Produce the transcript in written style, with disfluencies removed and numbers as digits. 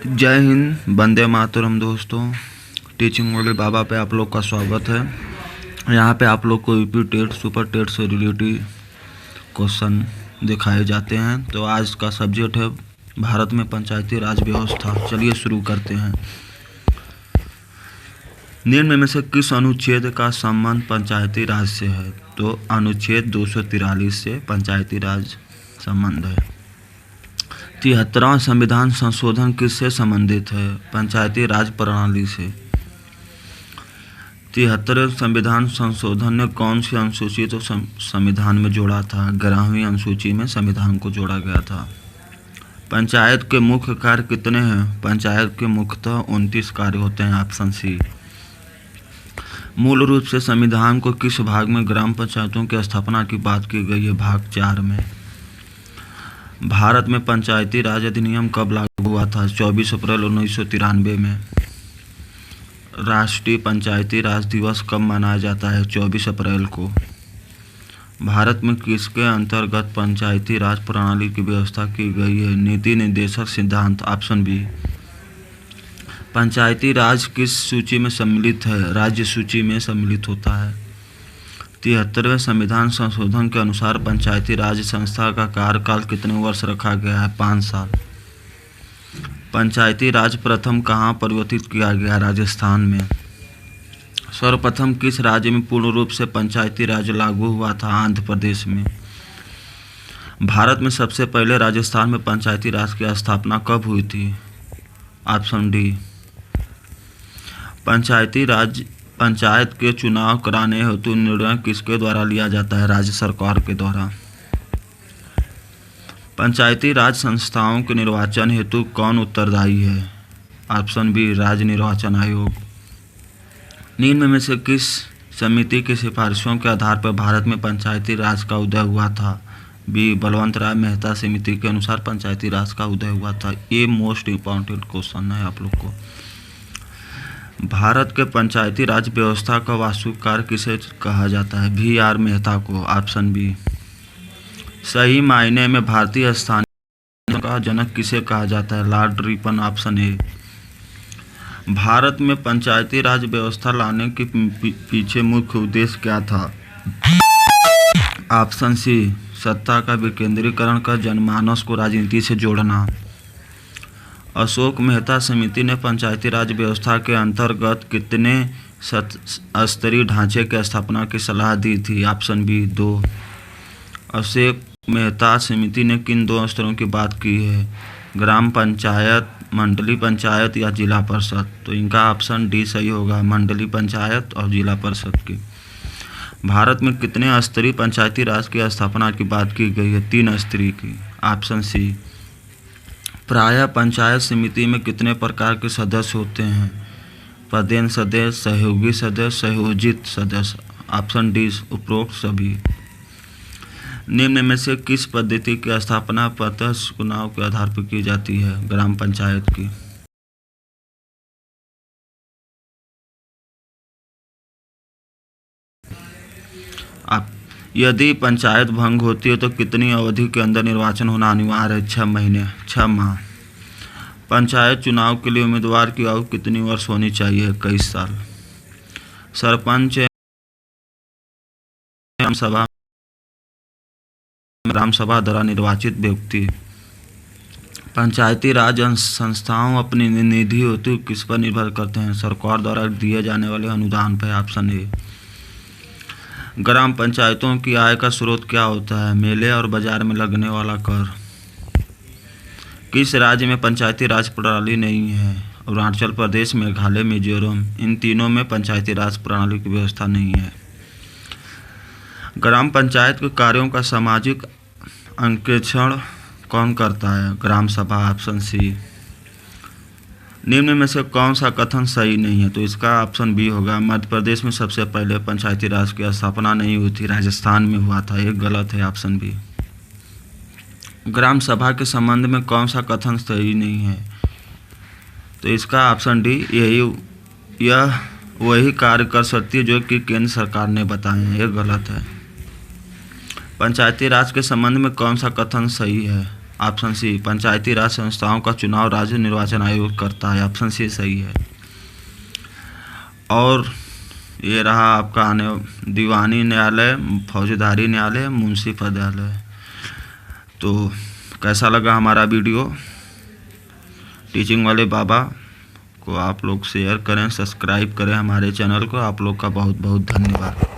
जय हिंद, वंदे मातरम। दोस्तों, teaching model बाबा पे आप लोग का स्वागत है। यहाँ पे आप लोग को यूपी टेट, सुपर टेट से रिलेटेड क्वेश्चन दिखाए जाते हैं। तो आज का सब्जेक्ट है भारत में पंचायती राज व्यवस्था। चलिए शुरू करते हैं। निम्न में से किस अनुच्छेद का संबंध पंचायती राज से है? तो अनुच्छेद 243 से पंचायती राज संबंध है। 73वां संविधान संशोधन किससे संबंधित है? पंचायती राज प्रणाली से। 73वें संविधान संशोधन ने कौन सी अनुसूची तो संविधान में जोड़ा था? 11वीं अनुसूची में संविधान को जोड़ा गया था। पंचायत के मुख्य कार्य कितने हैं? पंचायत के मुख्यतः 29 कार्य होते हैं। Option C. मूल रूप से संविधान को किस भाग में ग्राम पंचायतों की स्थापना की बात की गई है? भाग 4 में। भारत में पंचायती राज अधिनियम कब लागू हुआ था? 24 अप्रैल 1993 में। राष्ट्रीय पंचायती राज दिवस कब मनाया जाता है? 24 अप्रैल को। भारत में किसके अंतर्गत पंचायती राज प्रणाली की व्यवस्था की गई है? नीति निर्देशक सिद्धांत। Option B. पंचायती राज किस सूची में सम्मिलित है? राज्य सूची में सम्मिलित होता है। 73वें संविधान संशोधन के अनुसार पंचायती राज संस्था का कार्यकाल कितने वर्ष रखा गया है? 5 साल। पंचायती राज प्रथम कहाँ परिवर्तित किया गया? राजस्थान में। सर्वप्रथम किस राज्य में पूर्ण रूप से पंचायती राज लागू हुआ था? आंध्र प्रदेश में। भारत में सबसे पहले राजस्थान में पंचायती राज की स्थापना कब हुई थी? Option D. पंचायत के चुनाव कराने हेतु निर्णय किसके द्वारा लिया जाता है? राज्य सरकार के द्वारा। पंचायती राज संस्थाओं के निर्वाचन हेतु कौन उत्तरदायी है? Option B. राज्य निर्वाचन आयोग। निम्न में से किस समिति की सिफारिशों के आधार पर भारत में पंचायती राज का उदय हुआ था? बी। बलवंत राय मेहता समिति के अनुसार पंचायती राज का उदय हुआ था। ये मोस्ट इम्पॉर्टेंट क्वेश्चन है आप लोग को। भारत के पंचायती राज व्यवस्था का वास्तुकार किसे कहा जाता है? भी आर मेहता को। Option B. सही मायने में भारतीय स्थानीय का जनक किसे कहा जाता है? Lord Ripon. Option A. Bharat में पंचायती राज व्यवस्था लाने के पीछे मुख्य उद्देश्य क्या था? Option C. सत्ता का विकेंद्रीकरण कर जनमानस को राजनीति से जोड़ना। अशोक मेहता समिति ने पंचायती राज व्यवस्था के अंतर्गत कितने स्तरीय ढांचे की स्थापना की सलाह दी थी? Option B. 2। अशोक मेहता समिति ने किन 2 स्तरों की बात की है? ग्राम पंचायत, मंडलीय पंचायत या जिला परिषद? तो इनका ऑप्शन डी सही होगा, मंडलीय पंचायत और जिला परिषद की। भारत में कितने स्तरीय पंचायती राज की स्थापना की बात की गई है? 3 स्तरीय की। Option C. प्रायः पंचायत समिति में कितने प्रकार के सदस्य होते हैं? पदेन सदस्य, सहयोगी सदस्य, संयोजित सदस्य। ऑप्शन डी उपरोक्त सभी। निम्न में से किस पद्धति की स्थापना प्रत्यक्ष चुनाव के आधार पर की जाती है? ग्राम पंचायत की। यदि पंचायत भंग होती है तो कितनी अवधि के अंदर निर्वाचन होना अनिवार्य है? 6 महीने, 6 माह। पंचायत चुनाव के लिए उम्मीदवार की आयु कितनी वर्ष होनी चाहिए? 21 साल। सरपंच ग्राम सभा द्वारा निर्वाचित व्यक्ति। पंचायती राज संस्थाओं अपनी निधि हेतु किस पर निर्भर करते हैं? सरकार द्वारा दिए जाने वाले अनुदान पर। Option A. ग्राम पंचायतों की आय का स्रोत क्या होता है? मेले और बाजार में लगने वाला कर। किस राज्य में पंचायती राज प्रणाली नहीं है? अरुणाचल प्रदेश, मेघालय, मिजोरम। इन तीनों में पंचायती राज प्रणाली की व्यवस्था नहीं है। ग्राम पंचायत के कार्यों का सामाजिक अंकेक्षण कौन करता है? ग्राम सभा। Option C. निम्न में से कौन सा कथन सही नहीं है? तो इसका ऑप्शन बी होगा, मध्य प्रदेश में सबसे पहले पंचायती राज की स्थापना नहीं हुई थी, राजस्थान में हुआ था। ये गलत है। Option B. ग्राम सभा के संबंध में कौन सा कथन सही नहीं है? तो इसका ऑप्शन डी। यह वही कार्य कर सकती है जो कि केंद्र सरकार ने बताए हैं। ये गलत है। पंचायती राज के संबंध में कौन सा कथन सही है? ऑप्शन सी, पंचायती राज संस्थाओं का चुनाव राज्य निर्वाचन आयोग करता है। ऑप्शन सी सही है। और ये रहा आपका दीवानी न्यायालय, फौजदारी न्यायालय, मुंसिफ अदालत। तो कैसा लगा हमारा वीडियो? टीचिंग वाले बाबा को आप लोग शेयर करें, सब्सक्राइब करें हमारे चैनल को। आप लोग का बहुत बहुत धन्यवाद।